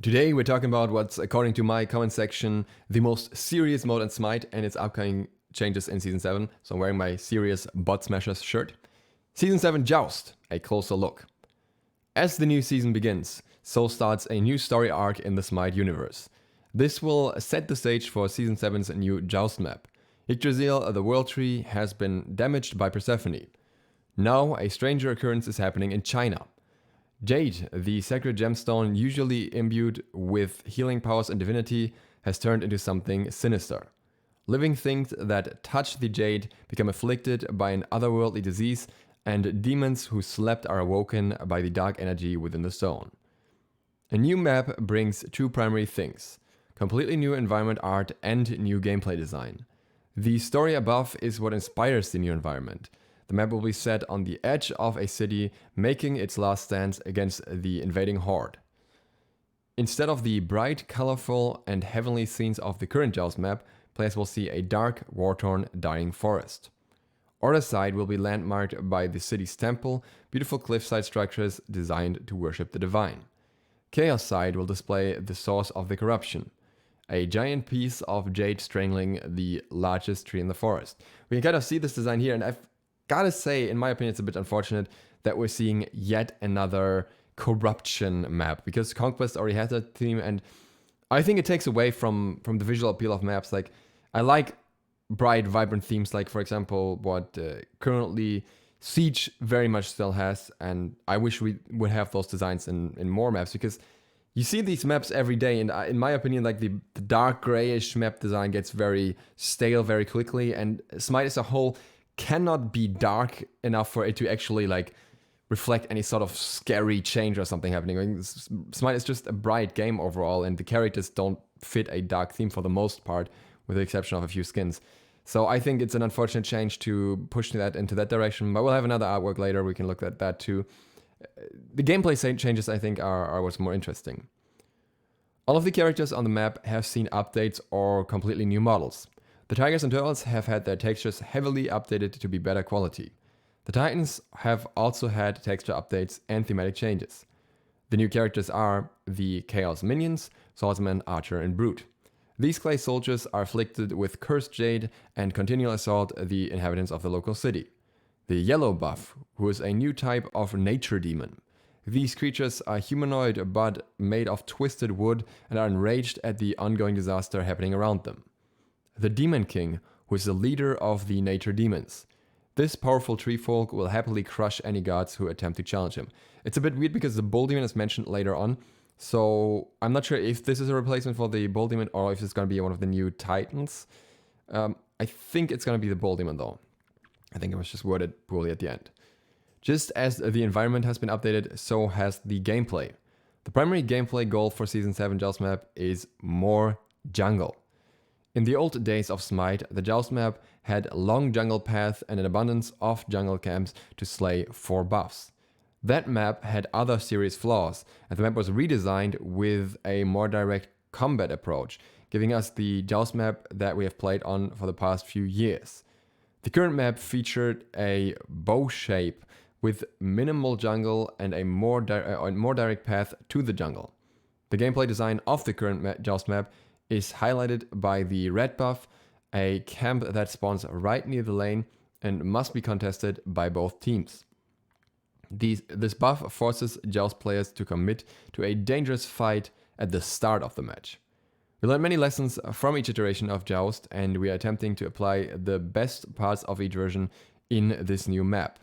Today we're talking about what's, according to my comment section, the most serious mode in Smite and its upcoming changes in Season 7. So I'm wearing my serious Bot Smashers shirt. Season 7 Joust, a closer look. As the new season begins, so starts a new story arc in the Smite universe. This will set the stage for Season 7's new Joust map. Yggdrasil, the World Tree, has been damaged by Persephone. Now a stranger occurrence is happening in China. Jade, the sacred gemstone usually imbued with healing powers and divinity, has turned into something sinister. Living things that touch the Jade become afflicted by an otherworldly disease, and demons who slept are awoken by the dark energy within the stone. A new map brings two primary things: completely new environment art and new gameplay design. The story above is what inspires the new environment. The map will be set on the edge of a city, making its last stand against the invading horde. Instead of the bright, colorful, and heavenly scenes of the current Joust map, players will see a dark, war-torn, dying forest. Order side will be landmarked by the city's temple, beautiful cliffside structures designed to worship the divine. Chaos side will display the source of the corruption, a giant piece of jade strangling the largest tree in the forest. We can kind of see this design here, and I've gotta say, in my opinion, it's a bit unfortunate that we're seeing yet another corruption map, because Conquest already has that theme, and I think it takes away from the visual appeal of maps. Like, I like bright, vibrant themes, like, for example, what currently Siege very much still has, and I wish we would have those designs in more maps, because you see these maps every day, and in my opinion, like, the dark grayish map design gets very stale very quickly, and Smite as a whole cannot be dark enough for it to actually like reflect any sort of scary change or something happening. I mean, Smite is just a bright game overall, and the characters don't fit a dark theme for the most part, with the exception of a few skins. So I think it's an unfortunate change to push that into that direction, but we'll have another artwork later, we can look at that too. The gameplay changes, I think, are what's more interesting. All of the characters on the map have seen updates or completely new models. The Tigers and Turtles have had their textures heavily updated to be better quality. The Titans have also had texture updates and thematic changes. The new characters are the Chaos Minions, Swordsman, Archer, and Brute. These clay soldiers are afflicted with Cursed Jade and continually assault the inhabitants of the local city. The Yellow Buff, who is a new type of nature demon. These creatures are humanoid but made of twisted wood and are enraged at the ongoing disaster happening around them. The Demon King, who is the leader of the nature demons. This powerful tree folk will happily crush any gods who attempt to challenge him. It's a bit weird because the Bull Demon is mentioned later on, so I'm not sure if this is a replacement for the Bull Demon or if it's going to be one of the new Titans. I think it's going to be the Bull Demon though. I think it was just worded poorly at the end. Just as the environment has been updated, so has the gameplay. The primary gameplay goal for Season 7 Joust map is more jungle. In the old days of Smite, the Joust map had long jungle paths and an abundance of jungle camps to slay 4 buffs. That map had other serious flaws, and the map was redesigned with a more direct combat approach, giving us the Joust map that we have played on for the past few years. The current map featured a bow shape with minimal jungle and a more direct path to the jungle. The gameplay design of the current Joust map is highlighted by the red buff, a camp that spawns right near the lane and must be contested by both teams. This buff forces Joust players to commit to a dangerous fight at the start of the match. We learned many lessons from each iteration of Joust, and we are attempting to apply the best parts of each version in this new map.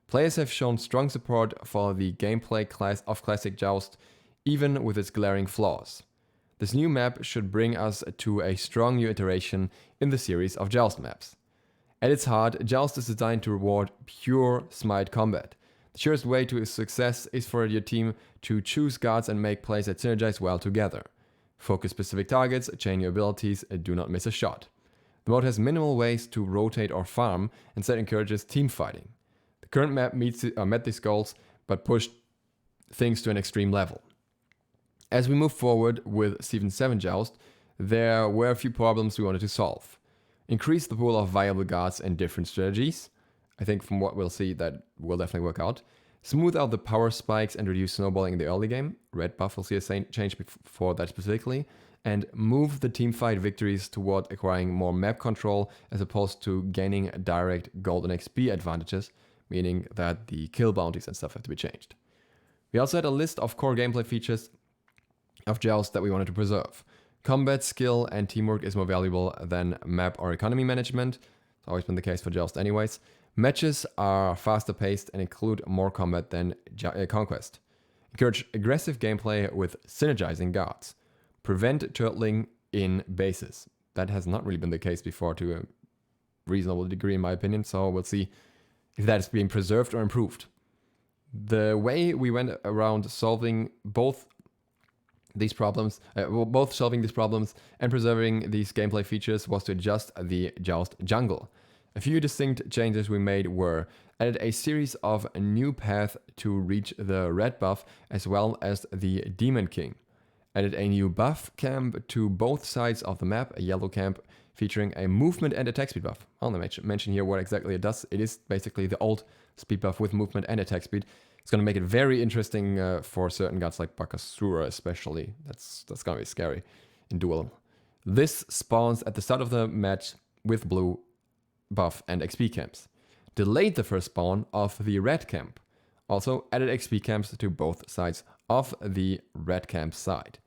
Players have shown strong support for the gameplay of Classic Joust, even with its glaring flaws. This new map should bring us to a strong new iteration in the series of Joust maps. At its heart, Joust is designed to reward pure Smite combat. The surest way to success is for your team to choose gods and make plays that synergize well together. Focus specific targets, chain your abilities, and do not miss a shot. The mode has minimal ways to rotate or farm, instead encourages team fighting. The current map met these goals, but pushed things to an extreme level. As we move forward with Season 7 Joust, there were a few problems we wanted to solve. Increase the pool of viable gods and different strategies. I think from what we'll see that will definitely work out. Smooth out the power spikes and reduce snowballing in the early game. Red buff will see a change for that specifically. And move the teamfight victories toward acquiring more map control as opposed to gaining direct gold and XP advantages, meaning that the kill bounties and stuff have to be changed. We also had a list of core gameplay features of Joust that we wanted to preserve. Combat skill and teamwork is more valuable than map or economy management. It's always been the case for Joust anyways. Matches are faster paced and include more combat than Conquest. Encourage aggressive gameplay with synergizing guards. Prevent turtling in bases. That has not really been the case before to a reasonable degree in my opinion, so we'll see if that is being preserved or improved. The way we went around solving both these problems, both solving these problems and preserving these gameplay features was to adjust the Joust jungle. A few distinct changes we made were added a series of new paths to reach the red buff as well as the Demon King. Added a new buff camp to both sides of the map, a yellow camp featuring a movement and attack speed buff. I'll mention here what exactly it does. It is basically the old speed buff with movement and attack speed. It's going to make it very interesting for certain guys like Bakasura especially. That's going to be scary in duel. This spawns at the start of the match with blue buff and XP camps. Delayed the first spawn of the red camp. Also added XP camps to both sides of the red camp side.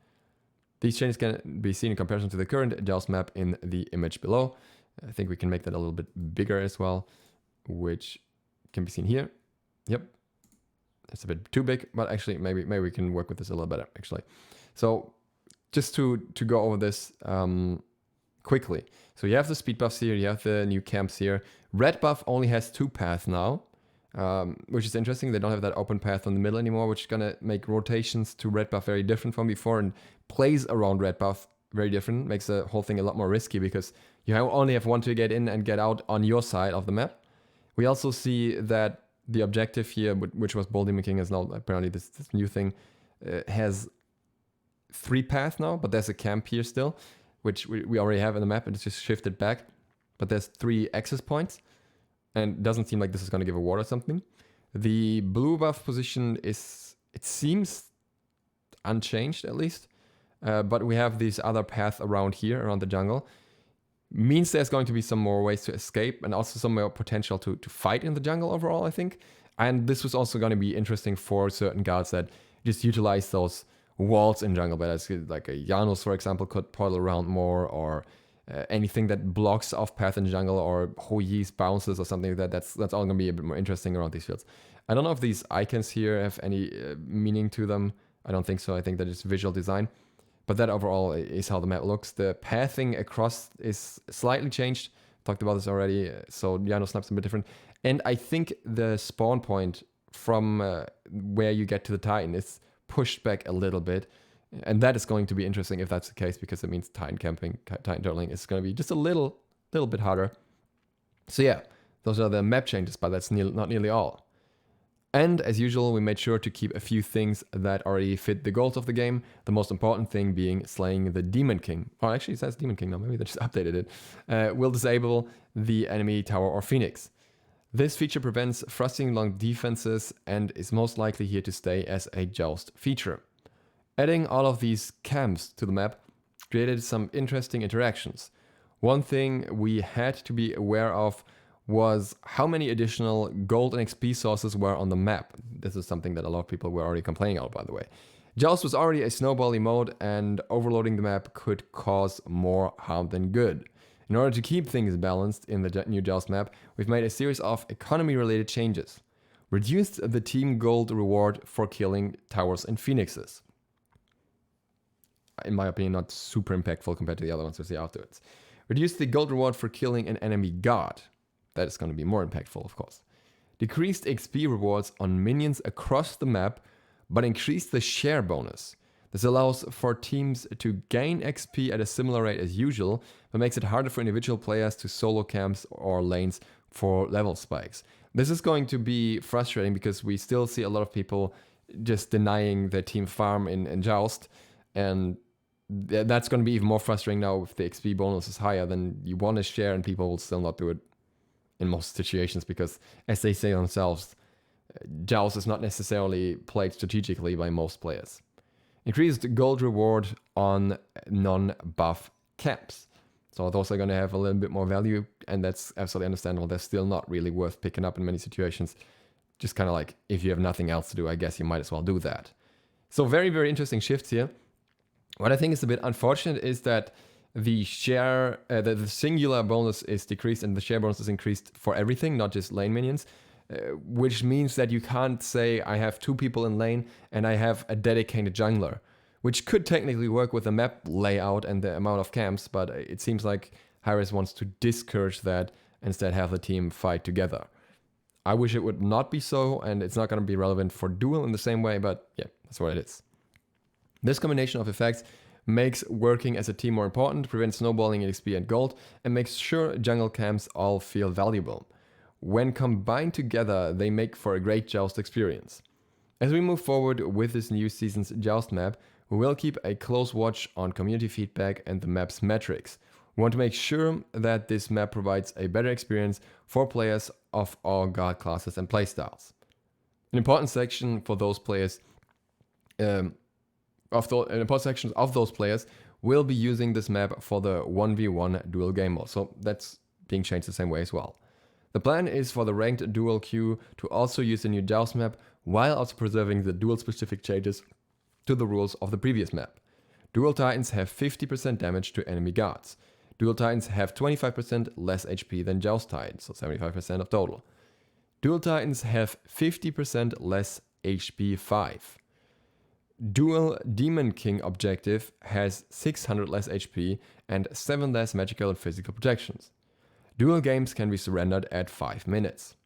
These changes can be seen in comparison to the current Joust map in the image below. I think we can make that a little bit bigger as well, which can be seen here. Yep, it's a bit too big, but actually maybe we can work with this a little better actually. So just to go over this quickly. So you have the speed buffs here, you have the new camps here. Red buff only has 2 paths now, which is interesting. They don't have that open path in the middle anymore, which is going to make rotations to red buff very different from before, and plays around red buff very different. Makes the whole thing a lot more risky because you only have one to get in and get out on your side of the map. We also see that the objective here, which was Bull Demon King, is now apparently this new thing, has 3 paths now, but there's a camp here still, which we already have in the map, and it's just shifted back. But there's 3 access points, and it doesn't seem like this is going to give a ward or something. The blue buff position is, it seems unchanged at least, but we have these other paths around here, around the jungle. Means there's going to be some more ways to escape and also some more potential to fight in the jungle overall, I think. And this was also going to be interesting for certain guards that just utilize those walls in jungle better. Like a Janus, for example, could portal around more, or anything that blocks off path in jungle, or Hou Yi's bounces or something like that. That's all going to be a bit more interesting around these fields. I don't know if these icons here have any meaning to them. I don't think so. I think that it's visual design. But that overall is how the map looks. The pathing across is slightly changed. Talked about this already. So Janus Snap's a bit different. And I think the spawn point from where you get to the Titan is pushed back a little bit. And that is going to be interesting if that's the case, because it means Titan camping, Titan turtling is going to be just a little bit harder. So yeah, those are the map changes, but that's not nearly all. And as usual, we made sure to keep a few things that already fit the goals of the game. The most important thing being slaying the Demon King. Oh, actually it says Demon King now, maybe they just updated it. Will disable the enemy tower or phoenix. This feature prevents thrusting long defenses and is most likely here to stay as a Joust feature. Adding all of these camps to the map created some interesting interactions. One thing we had to be aware of was how many additional gold and XP sources were on the map. This is something that a lot of people were already complaining about, by the way. Joust was already a snowbally mode, and overloading the map could cause more harm than good. In order to keep things balanced in the new Joust map, we've made a series of economy-related changes. Reduced the team gold reward for killing towers and phoenixes. In my opinion, not super impactful compared to the other ones we'll see afterwards. Reduced the gold reward for killing an enemy guard. That is going to be more impactful, of course. Decreased XP rewards on minions across the map, but increased the share bonus. This allows for teams to gain XP at a similar rate as usual, but makes it harder for individual players to solo camps or lanes for level spikes. This is going to be frustrating because we still see a lot of people just denying their team farm in Joust, and that's going to be even more frustrating now if the XP bonus is higher than you want to share, and people will still not do it in most situations because, as they say themselves, Joust is not necessarily played strategically by most players. Increased gold reward on non-buff camps. So those are going to have a little bit more value, and that's absolutely understandable. They're still not really worth picking up in many situations. Just kind of like, if you have nothing else to do, I guess you might as well do that. So very, very interesting shifts here. What I think is a bit unfortunate is that the share, the singular bonus is decreased and the share bonus is increased for everything, not just lane minions, which means that you can't say I have 2 people in lane and I have a dedicated jungler, which could technically work with the map layout and the amount of camps, but it seems like Hi-Rez wants to discourage that, instead have the team fight together. I wish it would not be so, and it's not going to be relevant for Duel in the same way, but yeah, that's what it is. This combination of effects makes working as a team more important, prevents snowballing in XP and gold, and makes sure jungle camps all feel valuable. When combined together, they make for a great Joust experience. As we move forward with this new season's Joust map, we will keep a close watch on community feedback and the map's metrics. We want to make sure that this map provides a better experience for players of all god classes and playstyles. An important section for those players, an important section of those players will be using this map for the 1v1 duel game mode, so that's being changed the same way as well. The plan is for the ranked duel queue to also use the new Joust map, while also preserving the duel-specific changes to the rules of the previous map. Duel Titans have 50% damage to enemy guards. Duel Titans have 25% less HP than Joust Titans, so 75% of total. Duel Titans have 50% less HP 5. Duel Demon King objective has 600 less HP and 7 less magical and physical protections. Duel games can be surrendered at 5 minutes.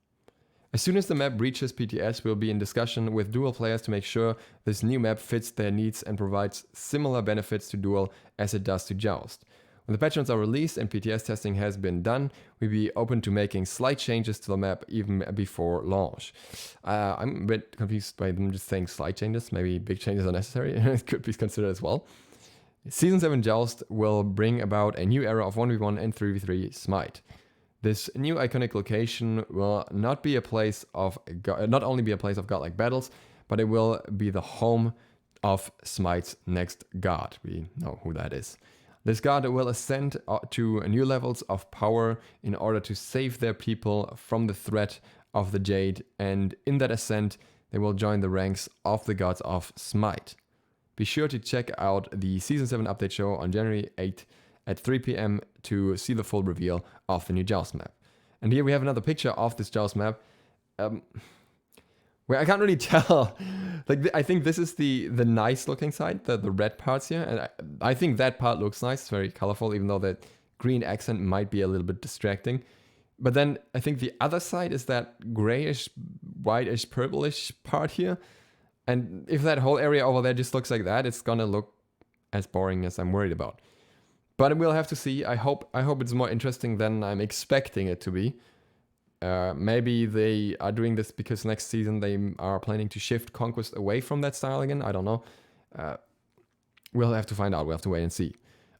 As soon as the map reaches PTS, we'll be in discussion with Duel players to make sure this new map fits their needs and provides similar benefits to Duel as it does to Joust. When the patch notes are released and PTS testing has been done, we'll be open to making slight changes to the map even before launch. I'm a bit confused by them just saying slight changes. Maybe big changes are necessary. It could be considered as well. Season 7 Joust will bring about a new era of 1v1 and 3v3 Smite. This new iconic location will not only be a place of godlike battles, but it will be the home of Smite's next god. We know who that is. This god will ascend to new levels of power in order to save their people from the threat of the Jade, and in that ascent, they will join the ranks of the gods of Smite. Be sure to check out the Season 7 update show on January 8th at 3 p.m. to see the full reveal of the new Joust map. And here we have another picture of this Joust map, where I can't really tell. I think this is the nice looking side, the red parts here, and I think that part looks nice. It's very colorful, even though the green accent might be a little bit distracting. But then I think the other side is that grayish, whitish, purplish part here. And if that whole area over there just looks like that, it's gonna look as boring as I'm worried about. But we'll have to see. I hope it's more interesting than I'm expecting it to be. Maybe they are doing this because next season they are planning to shift Conquest away from that style again. I don't know. We'll have to find out. We'll have to wait and see.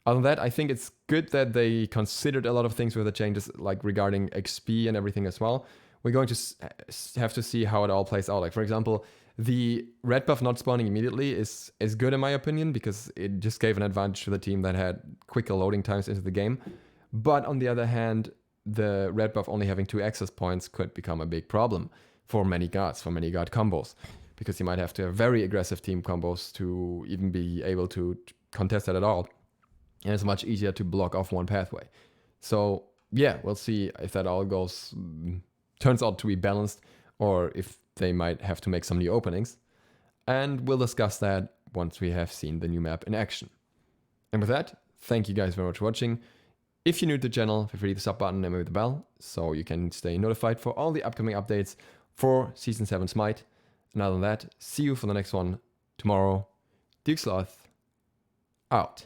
Other than that, I think it's good that they considered a lot of things with the changes, like regarding XP and everything as well. We're going to have to see how it all plays out. Like, for example, the red buff not spawning immediately is good in my opinion, because it just gave an advantage to the team that had quicker loading times into the game. But on the other hand, the red buff only having 2 access points could become a big problem for many guards, for many guard combos, because you might have to have very aggressive team combos to even be able to contest that at all. And it's much easier to block off one pathway. So yeah, we'll see if that all turns out to be balanced, or if they might have to make some new openings. And we'll discuss that once we have seen the new map in action. And with that, thank you guys very much for watching. If you're new to the channel, feel free to hit the sub button and maybe the bell, so you can stay notified for all the upcoming updates for Season 7 Smite. And other than that, see you for the next one tomorrow. Duke Sloth, out.